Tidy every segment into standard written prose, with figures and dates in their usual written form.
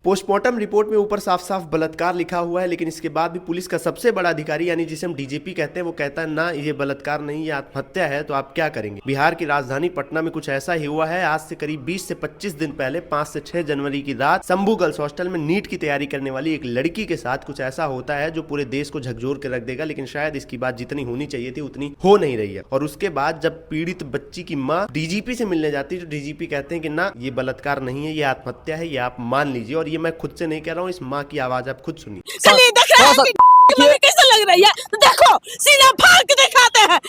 Postmortem report में ऊपर साफ साफ बलात्कार लिखा हुआ है, लेकिन इसके बाद भी पुलिस का सबसे बड़ा अधिकारी यानी जिसे हम डीजीपी कहते हैं वो कहता है ना ये बलात्कार नहीं, ये आत्महत्या है। तो आप क्या करेंगे? बिहार की राजधानी पटना में कुछ ऐसा ही हुआ है। आज से करीब 20 से 25 दिन पहले 5 से 6 जनवरी की रात शंभू गर्ल्स हॉस्टल में नीट की तैयारी करने वाली एक लड़की के साथ कुछ ऐसा होता है जो पूरे देश को झकझोर के रख देगा। लेकिन शायद इसकी बात जितनी होनी चाहिए थी उतनी हो नहीं रही है। और उसके बाद जब पीड़ित बच्ची की माँ डीजीपी से मिलने जाती है तो डीजीपी कहते हैं कि ना ये बलात्कार नहीं है, ये आत्महत्या है, ये आप मान लीजिए। और ये मैं खुद से नहीं कह रहा हूँ, इस माँ की आवाज आप खुद सुनिए। चलिए देख रहे हैं कि मम्मी कैसे लग रही है, देखो सीना फाड़ के दिखाते हैं।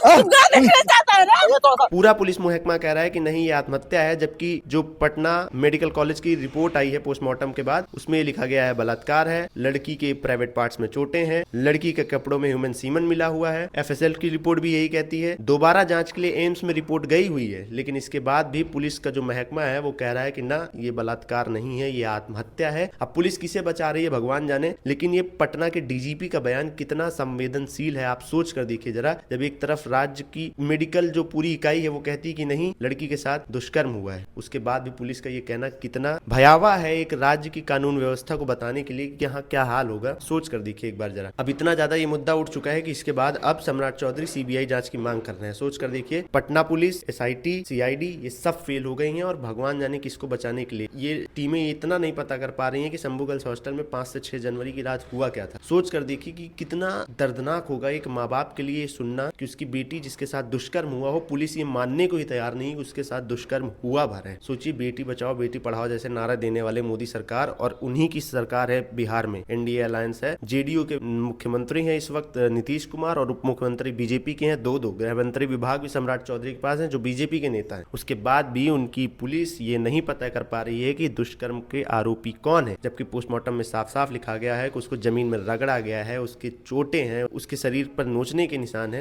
देखना चाहता है ना? पूरा पुलिस महकमा कह रहा है कि नहीं ये आत्महत्या है, जबकि जो पटना मेडिकल कॉलेज की रिपोर्ट आई है पोस्टमार्टम के बाद उसमें लिखा गया है बलात्कार है, लड़की के प्राइवेट पार्ट्स में चोटें हैं, लड़की के कपड़ों में ह्यूमन सीमन मिला हुआ है। एफएसएल की रिपोर्ट भी यही कहती है। दोबारा जांच के लिए एम्स में रिपोर्ट गई हुई है, लेकिन इसके बाद भी पुलिस का जो महकमा है वो कह रहा है कि ना ये बलात्कार नहीं है, ये आत्महत्या है। अब पुलिस किसे बचा रही है भगवान जाने, लेकिन ये पटना के डीजीपी का बयान कितना संवेदनशील है आप सोच कर देखिए जरा। जब एक तरफ राज्य की मेडिकल जो पूरी इकाई है वो कहती है कि नहीं लड़की के साथ दुष्कर्म हुआ है, उसके बाद भी पुलिस का ये कहना कितना भयावह है एक राज्य की कानून व्यवस्था को बताने के लिए कि यहाँ क्या हाल होगा। सोच कर देखिए एक बार जरा। अब इतना ज्यादा ये मुद्दा उठ चुका है कि इसके बाद अब सम्राट चौधरी सीबीआई जांच की मांग कर रहे हैं। सोच कर देखिए, पटना पुलिस, एसआईटी, सीआईडी ये सब फेल हो गई हैं और भगवान जाने किसको बचाने के लिए ये टीमें इतना नहीं पता कर पा रही है कि शंभू गर्ल्स हॉस्टल में 5 से 6 जनवरी की रात हुआ क्या था। सोच कर देखिए कि कितना दर्दनाक होगा एक माँ बाप के लिए सुनना कि उसकी बेटी जिसके साथ दुष्कर्म हुआ हो, पुलिस ये मानने को ही तैयार नहीं कि उसके साथ दुष्कर्म हुआ भर है। सोचिए, बेटी बचाओ बेटी पढ़ाओ जैसे नारा देने वाले मोदी सरकार, और उन्हीं की सरकार है बिहार में, एनडीए अलायंस है। जेडीयू के मुख्यमंत्री हैं इस वक्त नीतीश कुमार और उप मुख्यमंत्री बीजेपी के हैं, दो गृह मंत्री विभाग भी सम्राट चौधरी के पास है जो बीजेपी के नेता है। उसके बाद भी उनकी पुलिस ये नहीं पता कर पा रही है कि दुष्कर्म के आरोपी कौन है, जबकि पोस्टमार्टम में साफ साफ लिखा गया है कि उसको जमीन में रगड़ा गया है, उसके चोटें हैं, उसके शरीर पर नोचने के निशान है।